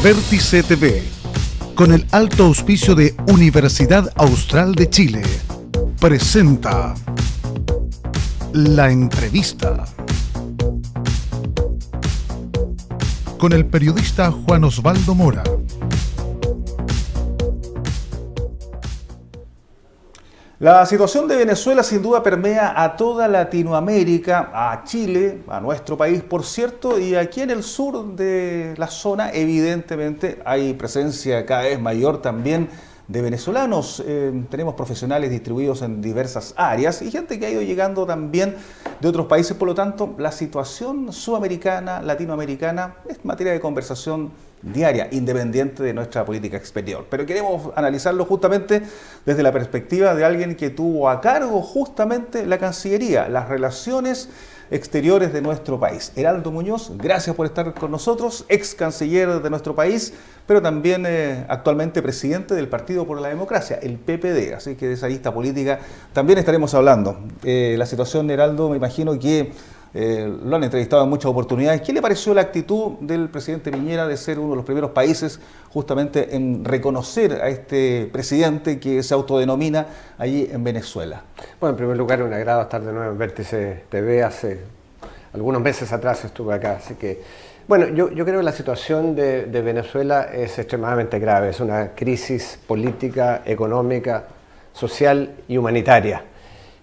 Vértice TV, con el alto auspicio de Universidad Austral de Chile, presenta La Entrevista con el periodista Juan Osvaldo Mora. La situación de Venezuela sin duda permea a toda Latinoamérica, a Chile, a nuestro país por cierto, y aquí en el sur de la zona evidentemente hay presencia cada vez mayor también de venezolanos. Tenemos profesionales distribuidos en diversas áreas y gente que ha ido llegando también de otros países, por lo tanto la situación sudamericana, latinoamericana es materia de conversación diaria, independiente de nuestra política exterior. Pero queremos analizarlo justamente desde la perspectiva de alguien que tuvo a cargo justamente la Cancillería, las relaciones exteriores de nuestro país. Heraldo Muñoz, gracias por estar con nosotros, ex canciller de nuestro país, pero también actualmente presidente del Partido por la Democracia, el PPD, así que de esa lista política también estaremos hablando. La situación, Heraldo, me imagino que lo han entrevistado en muchas oportunidades. ¿Qué le pareció la actitud del presidente Piñera de ser uno de los primeros países justamente en reconocer a este presidente que se autodenomina allí en Venezuela? Bueno, en primer lugar, un agrado estar de nuevo en Vértice TV. Hace algunos meses atrás estuve acá, así que... Bueno, yo creo que la situación de Venezuela es extremadamente grave. Es una crisis política, económica, social y humanitaria.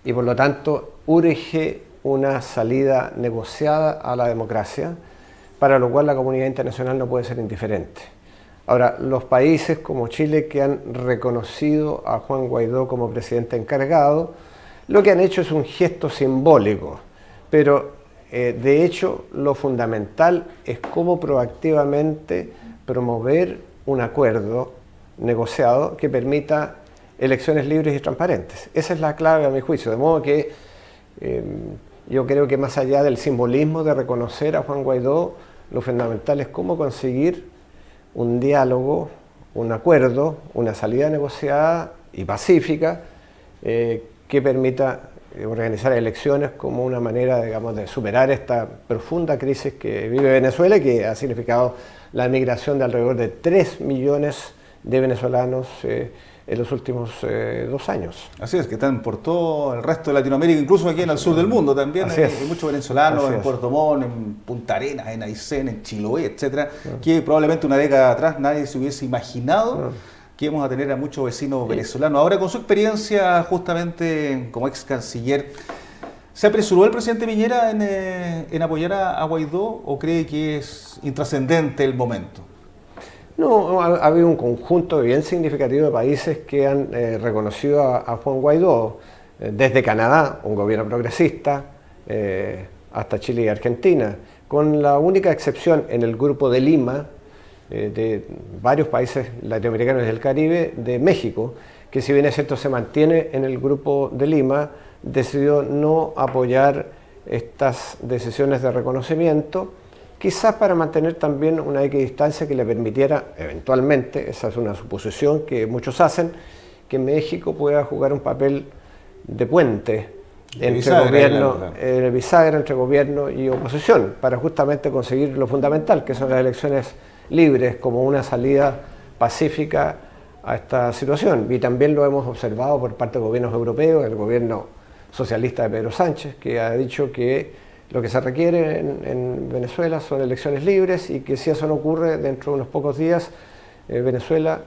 Y por lo tanto, urge una salida negociada a la democracia, para lo cual la comunidad internacional no puede ser indiferente. Ahora, los países como Chile, que han reconocido a Juan Guaidó como presidente encargado, lo que han hecho es un gesto simbólico, pero de hecho lo fundamental es cómo proactivamente promover un acuerdo negociado que permita elecciones libres y transparentes. Esa es la clave a mi juicio, de modo que yo creo que más allá del simbolismo de reconocer a Juan Guaidó, lo fundamental es cómo conseguir un diálogo, un acuerdo, una salida negociada y pacífica que permita organizar elecciones como una manera, digamos, de superar esta profunda crisis que vive Venezuela y que ha significado la emigración de alrededor de 3 millones de venezolanos en los últimos 2 años. Así es, que están por todo el resto de Latinoamérica, incluso aquí en el sur del mundo también. Hay muchos venezolanos en Puerto Montt, en Punta Arenas, en Aysén, en Chiloé, etcétera, que probablemente una década atrás nadie se hubiese imaginado que íbamos a tener a muchos vecinos venezolanos. Ahora, con su experiencia justamente como ex canciller, ¿se apresuró el presidente Piñera en apoyar a Guaidó o cree que es intrascendente el momento? No, ha habido un conjunto bien significativo de países que han reconocido a Juan Guaidó, desde Canadá, un gobierno progresista, hasta Chile y Argentina, con la única excepción en el grupo de Lima, de varios países latinoamericanos del Caribe, de México, que si bien es cierto se mantiene en el grupo de Lima, decidió no apoyar estas decisiones de reconocimiento, quizás para mantener también una equidistancia que le permitiera eventualmente, esa es una suposición que muchos hacen, que México pueda jugar un papel de puente entre gobierno, bisagra entre gobierno y oposición, para justamente conseguir lo fundamental, que son las elecciones libres como una salida pacífica a esta situación. Y también lo hemos observado por parte de gobiernos europeos, el gobierno socialista de Pedro Sánchez, que ha dicho que lo que se requiere en Venezuela son elecciones libres y que si eso no ocurre dentro de unos pocos días, Venezuela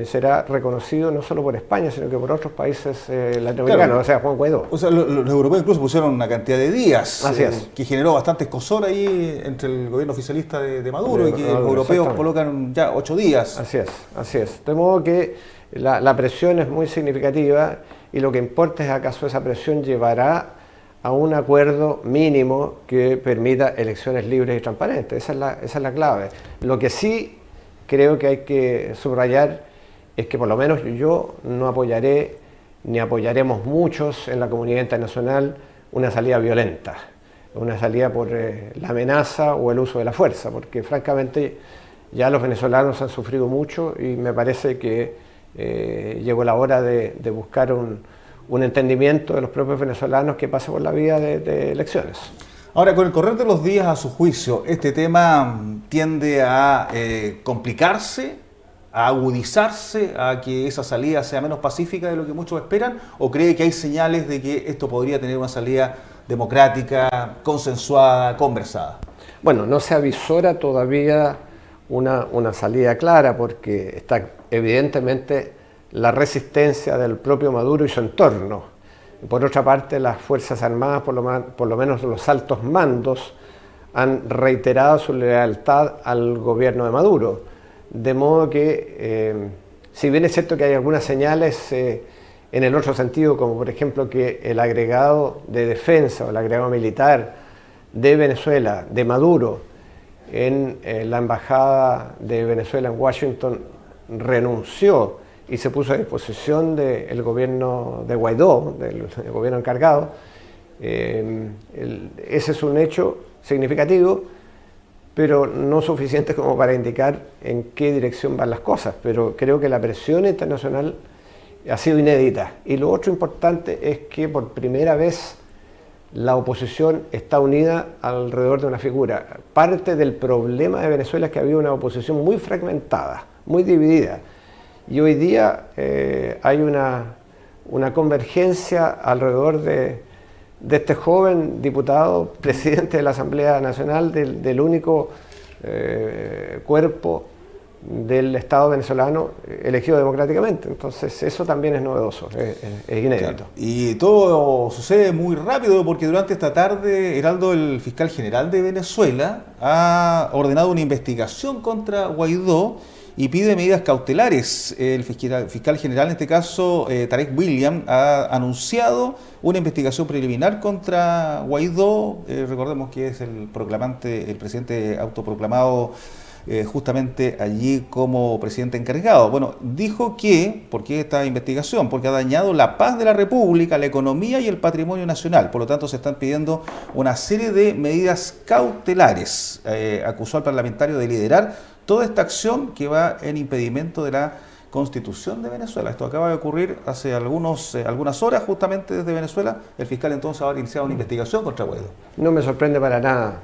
será reconocido no solo por España, sino que por otros países latinoamericanos, claro. O sea, Juan Guaidó. O sea, los europeos incluso pusieron una cantidad de días que generó bastante escozor ahí entre el gobierno oficialista de Maduro y que los europeos colocan ya 8 días. Así es. De modo que la presión es muy significativa y lo que importa es acaso esa presión llevará a un acuerdo mínimo que permita elecciones libres y transparentes. Esa es la clave. Lo que sí creo que hay que subrayar es que por lo menos yo no apoyaré, ni apoyaremos muchos en la comunidad internacional, una salida violenta, una salida por la amenaza o el uso de la fuerza, porque francamente ya los venezolanos han sufrido mucho y me parece que llegó la hora de buscar un entendimiento de los propios venezolanos que pase por la vía de elecciones. Ahora, con el correr de los días, a su juicio, este tema tiende a complicarse, a agudizarse, a que esa salida sea menos pacífica de lo que muchos esperan, o cree que hay señales de que esto podría tener una salida democrática, consensuada, conversada? Bueno, no se avisora todavía una salida clara porque está evidentemente la resistencia del propio Maduro y su entorno. Por otra parte, las Fuerzas Armadas, por lo menos los altos mandos, han reiterado su lealtad al gobierno de Maduro. De modo que, si bien es cierto que hay algunas señales en el otro sentido, como por ejemplo que el agregado de defensa o el agregado militar de Venezuela, de Maduro, en la embajada de Venezuela en Washington renunció y se puso a disposición del gobierno de Guaidó, del gobierno encargado. Ese es un hecho significativo, pero no suficiente como para indicar en qué dirección van las cosas. Pero creo que la presión internacional ha sido inédita. Y lo otro importante es que por primera vez la oposición está unida alrededor de una figura. Parte del problema de Venezuela es que había una oposición muy fragmentada, muy dividida. Y hoy día hay una convergencia alrededor de este joven diputado, presidente de la Asamblea Nacional, del único cuerpo del Estado venezolano elegido democráticamente. Entonces eso también es novedoso, es inédito. Claro. Y todo sucede muy rápido porque durante esta tarde, Heraldo, el fiscal general de Venezuela, ha ordenado una investigación contra Guaidó y pide medidas cautelares. El fiscal general, en este caso, Tarek William, ha anunciado una investigación preliminar contra Guaidó. Recordemos que es el presidente autoproclamado justamente allí como presidente encargado. Bueno, dijo que, ¿por qué esta investigación? Porque ha dañado la paz de la República, la economía y el patrimonio nacional. Por lo tanto, se están pidiendo una serie de medidas cautelares. Acusó al parlamentario de liderar toda esta acción que va en impedimento de la Constitución de Venezuela. Esto acaba de ocurrir hace algunas horas justamente desde Venezuela. El fiscal entonces ha iniciado una investigación contra Guaidó. No me sorprende para nada.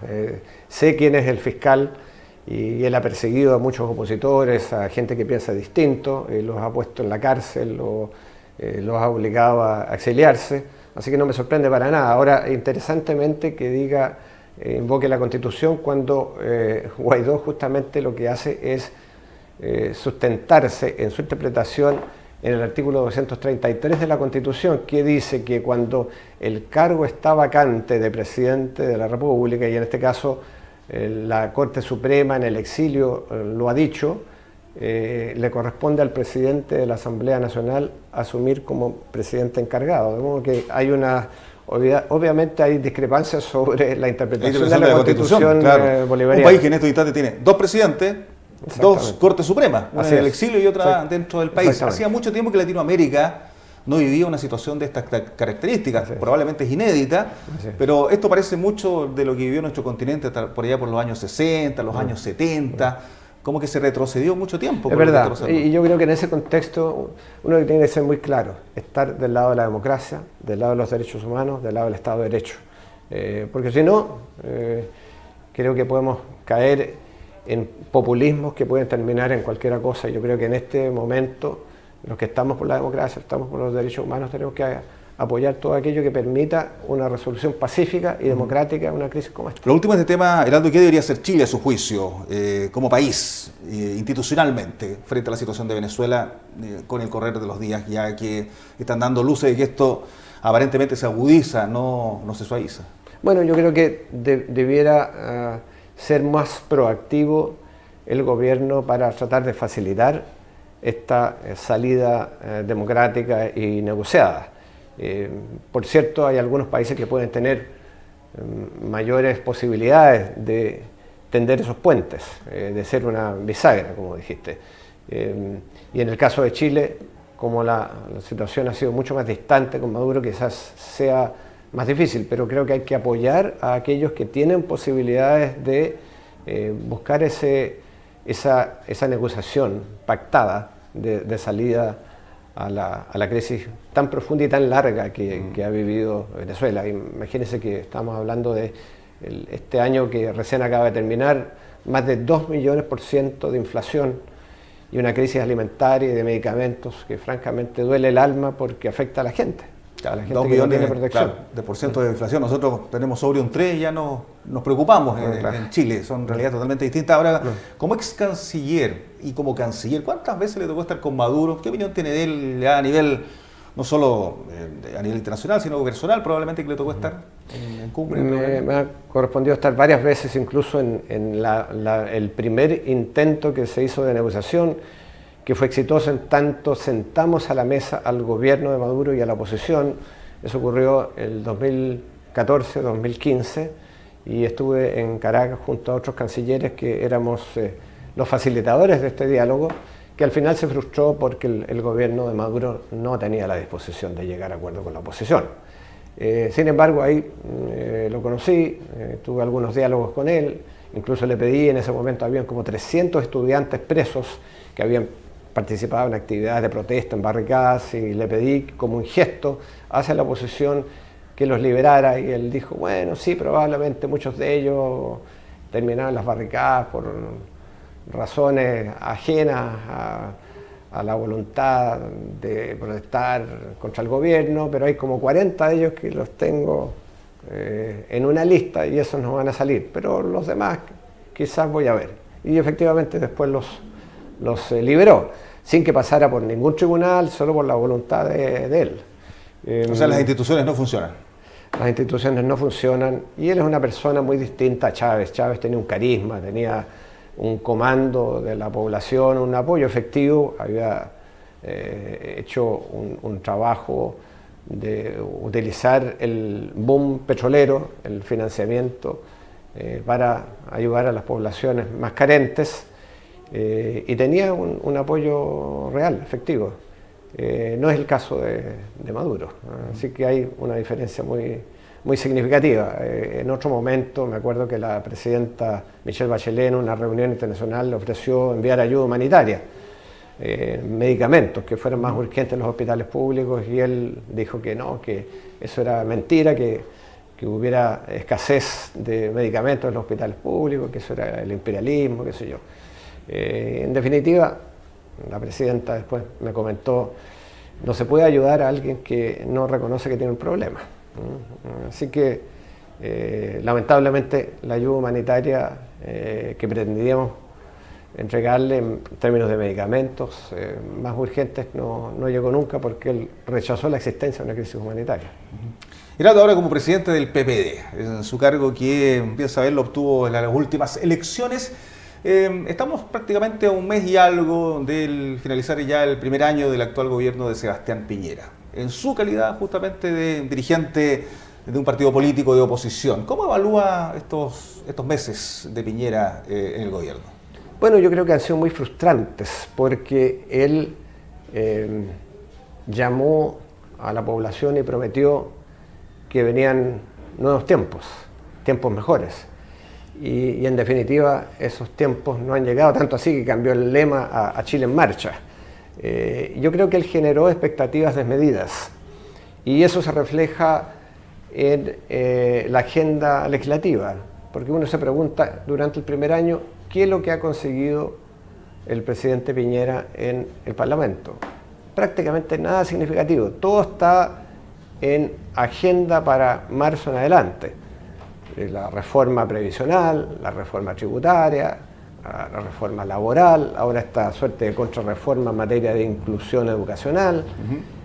Sé quién es el fiscal y él ha perseguido a muchos opositores, a gente que piensa distinto, los ha puesto en la cárcel, los ha obligado a exiliarse. Así que no me sorprende para nada. Ahora, interesantemente que diga, invoque la Constitución cuando Guaidó justamente lo que hace es sustentarse en su interpretación en el artículo 233 de la Constitución, que dice que cuando el cargo está vacante de presidente de la República, y en este caso la Corte Suprema en el exilio lo ha dicho, le corresponde al presidente de la Asamblea Nacional asumir como presidente encargado. De modo que hay obviamente hay discrepancias sobre la interpretación de la Constitución claro. bolivariana. Un país que en este instante tiene dos presidentes, dos Cortes Supremas, una en el exilio y otra dentro del país. Hacía mucho tiempo que Latinoamérica no vivía una situación de estas características, probablemente es inédita, pero esto parece mucho de lo que vivió nuestro continente por allá por los años 60, los años 70, como que se retrocedió mucho tiempo. Es verdad, y yo creo que en ese contexto uno tiene que ser muy claro, estar del lado de la democracia, del lado de los derechos humanos, del lado del Estado de Derecho, porque si no, creo que podemos caer en populismos que pueden terminar en cualquier cosa. Yo creo que en este momento los que estamos por la democracia, estamos por los derechos humanos, tenemos que apoyar todo aquello que permita una resolución pacífica y democrática de una crisis como esta. Lo último de este tema, Heraldo, ¿qué debería hacer Chile a su juicio como país, institucionalmente, frente a la situación de Venezuela con el correr de los días, ya que están dando luces de que esto aparentemente se agudiza, no se suaviza? Bueno, yo creo que debiera ser más proactivo el gobierno para tratar de facilitar esta salida democrática y negociada. Por cierto, hay algunos países que pueden tener mayores posibilidades de tender esos puentes, de ser una bisagra, como dijiste. Y en el caso de Chile, como la situación ha sido mucho más distante con Maduro, quizás sea más difícil, pero creo que hay que apoyar a aquellos que tienen posibilidades de buscar esa negociación pactada de salida a la crisis tan profunda y tan larga que ha vivido Venezuela. Imagínense que estamos hablando de Este año que recién acaba de terminar, más de 2 millones% de inflación y una crisis alimentaria y de medicamentos que francamente duele el alma porque afecta a la gente. Claro, a la gente 2 que millones, no tiene protección. claro, de por ciento de inflación. Nosotros tenemos sobre un 3 y ya nos preocupamos en Chile. Son realidades totalmente distintas. Ahora, como ex canciller y como canciller, ¿cuántas veces le tocó estar con Maduro? ¿Qué opinión tiene de él ya a nivel, no solo a nivel internacional, sino personal? Probablemente que le tocó estar en cumbre. Me ha correspondido estar varias veces, incluso en el primer intento que se hizo de negociación, que fue exitoso en tanto sentamos a la mesa al gobierno de Maduro y a la oposición. Eso ocurrió el 2014-2015 y estuve en Caracas junto a otros cancilleres que éramos los facilitadores de este diálogo, que al final se frustró porque el gobierno de Maduro no tenía la disposición de llegar a acuerdo con la oposición. Sin embargo, ahí lo conocí, tuve algunos diálogos con él, incluso le pedí, en ese momento habían como 300 estudiantes presos que habían participado en actividades de protesta, en barricadas, y le pedí como un gesto hacia la oposición que los liberara, y él dijo, bueno, sí, probablemente muchos de ellos terminaron las barricadas por razones ajenas a la voluntad de protestar contra el gobierno, pero hay como 40 de ellos que los tengo en una lista y esos no van a salir, pero los demás quizás voy a ver. Y efectivamente después los liberó, sin que pasara por ningún tribunal, solo por la voluntad de él. O sea, las instituciones no funcionan. Las instituciones no funcionan y él es una persona muy distinta a Chávez. Chávez tenía un carisma, tenía un comando de la población, un apoyo efectivo, había hecho un trabajo de utilizar el boom petrolero, el financiamiento, para ayudar a las poblaciones más carentes. Y tenía un apoyo real, efectivo. No es el caso de Maduro, así que hay una diferencia muy significativa. En otro momento me acuerdo que la presidenta Michelle Bachelet en una reunión internacional le ofreció enviar ayuda humanitaria, medicamentos que fueran más urgentes en los hospitales públicos, y él dijo que no, que eso era mentira, que hubiera escasez de medicamentos en los hospitales públicos, que eso era el imperialismo, qué sé yo. En definitiva, la presidenta después me comentó, no se puede ayudar a alguien que no reconoce que tiene un problema. Así que lamentablemente la ayuda humanitaria que pretendíamos entregarle en términos de medicamentos más urgentes no llegó nunca, porque él rechazó la existencia de una crisis humanitaria. Geraldo, ahora como presidente del PPD, en su cargo que, bien saber, lo obtuvo en las últimas elecciones. Estamos prácticamente a un mes y algo del finalizar ya el primer año del actual gobierno de Sebastián Piñera. En su calidad justamente de dirigente de un partido político de oposición, ¿cómo evalúa estos meses de Piñera en el gobierno? Bueno, yo creo que han sido muy frustrantes porque él llamó a la población y prometió que venían nuevos tiempos mejores. Y en definitiva esos tiempos no han llegado, tanto así que cambió el lema a Chile en marcha. Yo creo que él generó expectativas desmedidas y eso se refleja en la agenda legislativa, porque uno se pregunta durante el primer año qué es lo que ha conseguido el presidente Piñera en el Parlamento. Prácticamente nada significativo, todo está en agenda para marzo en adelante. La reforma previsional, la reforma tributaria, la reforma laboral, ahora esta suerte de contrarreforma en materia de inclusión educacional.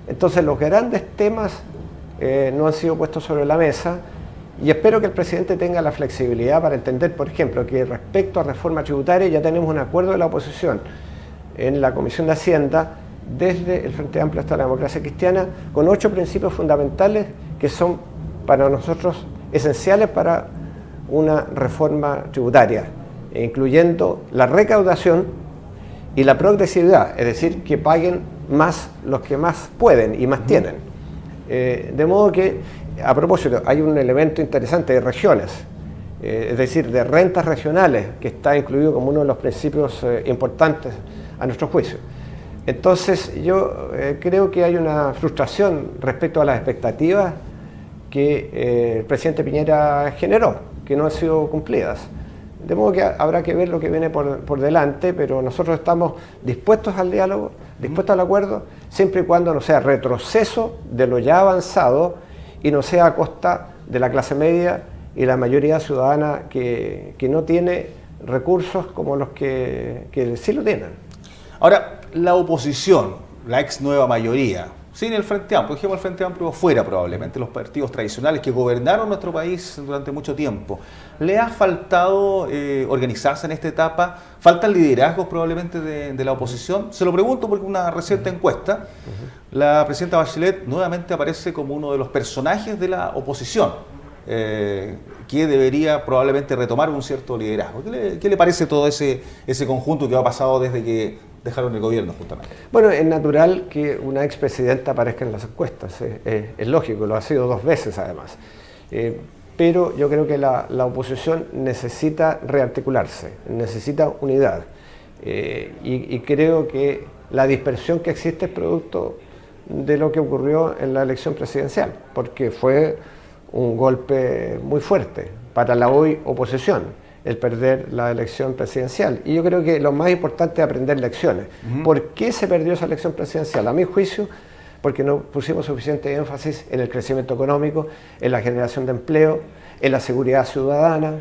Entonces los grandes temas no han sido puestos sobre la mesa, y espero que el presidente tenga la flexibilidad para entender, por ejemplo, que respecto a reforma tributaria ya tenemos un acuerdo de la oposición en la Comisión de Hacienda, desde el Frente Amplio hasta la Democracia Cristiana, con 8 principios fundamentales que son para nosotros esenciales para una reforma tributaria, incluyendo la recaudación y la progresividad, es decir, que paguen más los que más pueden y más tienen. De modo que, a propósito, hay un elemento interesante de regiones, es decir, de rentas regionales, que está incluido como uno de los principios importantes a nuestro juicio. Entonces, yo creo que hay una frustración respecto a las expectativas que el presidente Piñera generó. que no han sido cumplidas. De modo que habrá que ver lo que viene por delante, pero nosotros estamos dispuestos al diálogo, dispuestos al acuerdo, siempre y cuando no sea retroceso de lo ya avanzado y no sea a costa de la clase media y la mayoría ciudadana que no tiene recursos como los que sí lo tienen. Ahora, la oposición, la ex nueva mayoría, sin el Frente Amplio, dejemos el Frente Amplio fuera probablemente, los partidos tradicionales que gobernaron nuestro país durante mucho tiempo, ¿le ha faltado organizarse en esta etapa? ¿Faltan liderazgos probablemente de la oposición? Se lo pregunto porque una reciente encuesta, la presidenta Bachelet nuevamente aparece como uno de los personajes de la oposición, que debería probablemente retomar un cierto liderazgo. ¿Qué le parece todo ese conjunto que ha pasado desde que dejaron el gobierno justamente? Bueno, es natural que una expresidenta aparezca en las encuestas, es lógico, lo ha sido 2 veces además. Pero yo creo que la oposición necesita rearticularse, necesita unidad. Y creo que la dispersión que existe es producto de lo que ocurrió en la elección presidencial, porque fue un golpe muy fuerte para la hoy oposición, el perder la elección presidencial. Y yo creo que lo más importante es aprender lecciones. ¿Por qué se perdió esa elección presidencial? A mi juicio, porque no pusimos suficiente énfasis en el crecimiento económico, en la generación de empleo, en la seguridad ciudadana,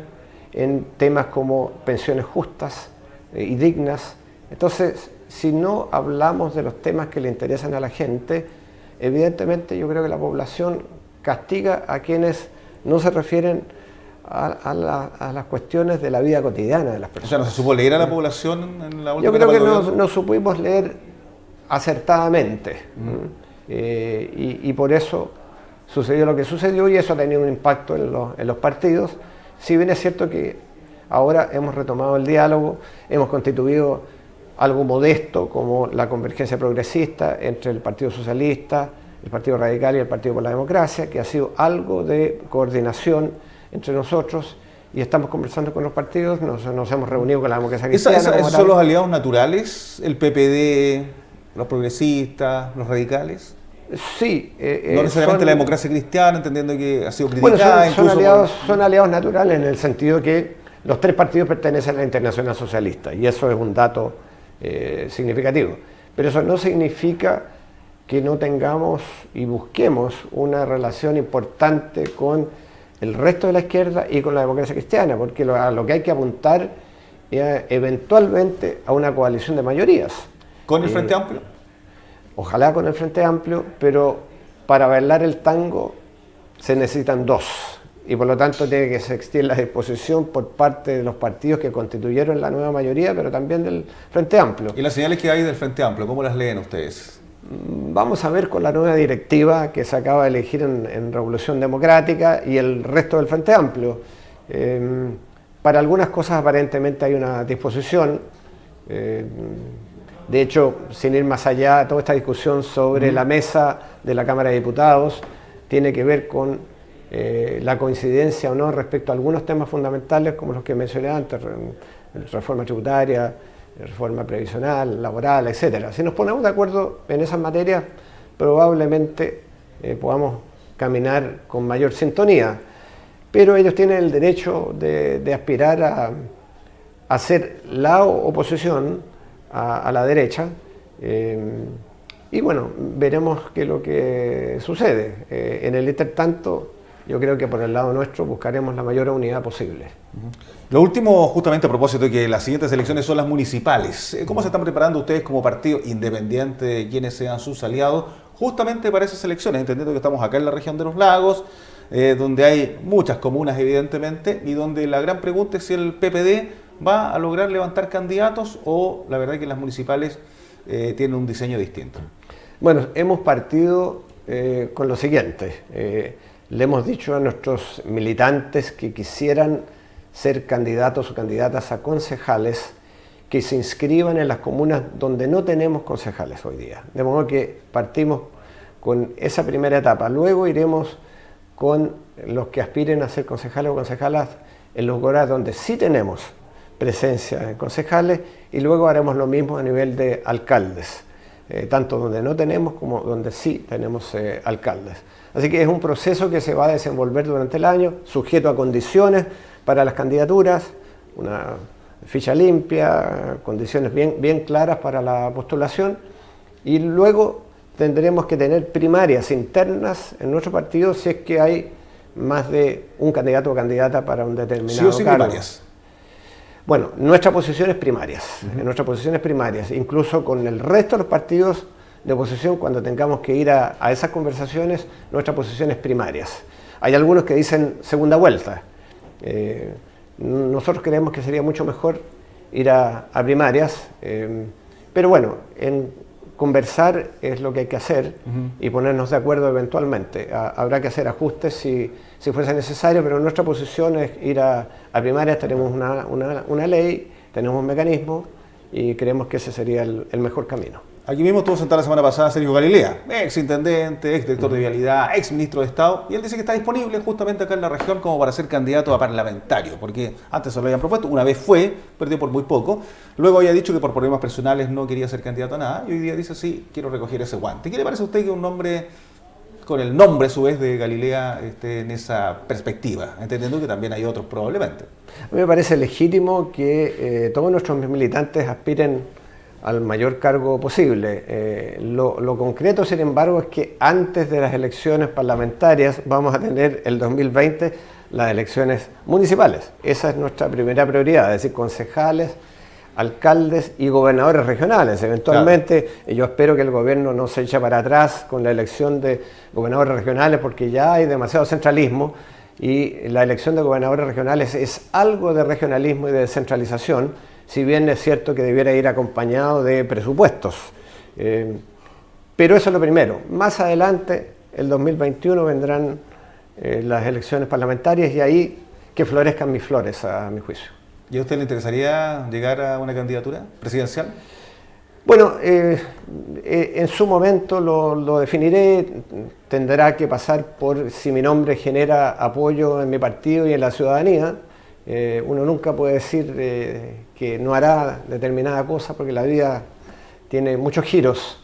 en temas como pensiones justas y dignas. Entonces, si no hablamos de los temas que le interesan a la gente, evidentemente yo creo que la población castiga a quienes no se refieren a las cuestiones de la vida cotidiana de las personas. O sea, ¿no se supo leer a la población en la última Yo creo que etapa? no supimos leer acertadamente. Y por eso sucedió lo que sucedió y eso ha tenido un impacto en los partidos. Si bien es cierto que ahora hemos retomado el diálogo, hemos constituido algo modesto como la convergencia progresista entre el Partido Socialista, el Partido Radical y el Partido por la Democracia, que ha sido algo de coordinación entre nosotros y estamos conversando con los partidos, nos hemos reunido con la Democracia Cristiana. ¿Esos son los aliados naturales? ¿El PPD, los progresistas, los radicales? Sí. No necesariamente la Democracia Cristiana, entendiendo que ha sido criticada. Bueno, son aliados naturales en el sentido que los 3 partidos pertenecen a la Internacional Socialista y eso es un dato significativo. Pero eso no significa que no tengamos y busquemos una relación importante con el resto de la izquierda y con la Democracia Cristiana, porque lo que hay que apuntar es eventualmente a una coalición de mayorías. ¿Con el Frente Amplio? Ojalá con el Frente Amplio, pero para bailar el tango se necesitan 2 y por lo tanto tiene que existir la disposición por parte de los partidos que constituyeron la nueva mayoría, pero también del Frente Amplio. ¿Y las señales que hay del Frente Amplio, cómo las leen ustedes? Vamos a ver con la nueva directiva que se acaba de elegir en Revolución Democrática y el resto del Frente Amplio. Para algunas cosas aparentemente hay una disposición. De hecho, sin ir más allá, toda esta discusión sobre la mesa de la Cámara de Diputados tiene que ver con la coincidencia o no respecto a algunos temas fundamentales como los que mencioné antes, reforma tributaria, reforma previsional, laboral, etc. Si nos ponemos de acuerdo en esas materias, probablemente podamos caminar con mayor sintonía. Pero ellos tienen el derecho de aspirar a ser la oposición a la derecha. Y bueno, veremos qué es lo que sucede. En el intertanto, yo creo que por el lado nuestro buscaremos la mayor unidad posible. Lo último, justamente a propósito de que las siguientes elecciones son las municipales. ¿Cómo se están preparando ustedes como partido independiente de quienes sean sus aliados justamente para esas elecciones? Entendiendo que estamos acá en la región de los lagos, donde hay muchas comunas evidentemente, y donde la gran pregunta es si el PPD va a lograr levantar candidatos o la verdad es que las municipales tienen un diseño distinto. Bueno, hemos partido con lo siguiente. Le hemos dicho a nuestros militantes que quisieran ser candidatos o candidatas a concejales que se inscriban en las comunas donde no tenemos concejales hoy día. De modo que partimos con esa primera etapa. Luego iremos con los que aspiren a ser concejales o concejalas en los lugares donde sí tenemos presencia de concejales y luego haremos lo mismo a nivel de alcaldes, tanto donde no tenemos como donde sí tenemos alcaldes. Así que es un proceso que se va a desenvolver durante el año, sujeto a condiciones para las candidaturas, una ficha limpia, condiciones bien claras para la postulación, y luego tendremos que tener primarias internas en nuestro partido si es que hay más de un candidato o candidata para un determinado sí o sí cargo. primarias. Bueno, nuestra posición es primarias, en nuestras posiciones primarias, incluso con el resto de los partidos de oposición, cuando tengamos que ir a esas conversaciones, nuestra posición es primarias. Hay algunos que dicen segunda vuelta. Nosotros creemos que sería mucho mejor ir a primarias, pero bueno, en conversar es lo que hay que hacer y ponernos de acuerdo eventualmente. Habrá que hacer ajustes si fuese necesario, pero nuestra posición es ir a primarias. Tenemos una ley, tenemos un mecanismo y creemos que ese sería el mejor camino. Aquí mismo estuvo sentado la semana pasada Sergio Galilea, ex intendente, ex director de Vialidad, ex ministro de Estado, y él dice que está disponible justamente acá en la región como para ser candidato a parlamentario, porque antes se lo habían propuesto, una vez fue, perdió por muy poco, luego había dicho que por problemas personales no quería ser candidato a nada, y hoy día dice sí, quiero recoger ese guante. ¿Qué le parece a usted que un nombre con el nombre a su vez de Galilea esté en esa perspectiva, entendiendo que también hay otros probablemente? A mí me parece legítimo que todos nuestros militantes aspiren al mayor cargo posible. Lo concreto, sin embargo, es que antes de las elecciones parlamentarias vamos a tener el 2020 las elecciones municipales. Esa es nuestra primera prioridad, es decir, concejales, alcaldes y gobernadores regionales. Eventualmente, yo espero que el gobierno no se eche para atrás con la elección de gobernadores regionales, porque ya hay demasiado centralismo y la elección de gobernadores regionales es algo de regionalismo y de descentralización, si bien es cierto que debiera ir acompañado de presupuestos. Pero eso es lo primero. Más adelante, el 2021, vendrán las elecciones parlamentarias y ahí que florezcan mis flores, a mi juicio. ¿Y a usted le interesaría llegar a una candidatura presidencial? Bueno, en su momento lo definiré. Tendrá que pasar por si mi nombre genera apoyo en mi partido y en la ciudadanía. Uno nunca puede decir que no hará determinada cosa porque la vida tiene muchos giros.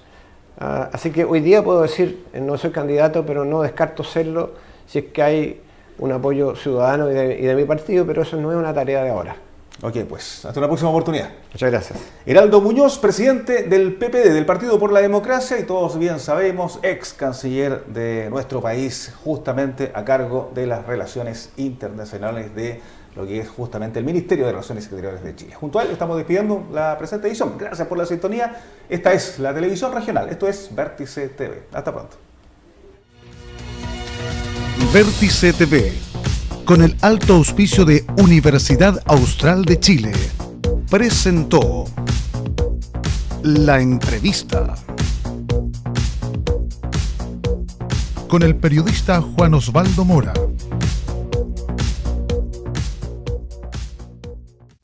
Así que hoy día puedo decir, no soy candidato, pero no descarto serlo si es que hay un apoyo ciudadano y de mi partido, pero eso no es una tarea de ahora. Ok, pues hasta una próxima oportunidad. Muchas gracias. Heraldo Muñoz, presidente del PPD, del Partido por la Democracia, y todos bien sabemos, ex canciller de nuestro país, justamente a cargo de las relaciones internacionales de lo que es justamente el Ministerio de Relaciones Exteriores de Chile. Junto a él estamos despidiendo la presente edición. Gracias por la sintonía. Esta es la televisión regional. Esto es Vértice TV. Hasta pronto. Vértice TV, con el alto auspicio de Universidad Austral de Chile, presentó La Entrevista con el periodista Juan Osvaldo Mora.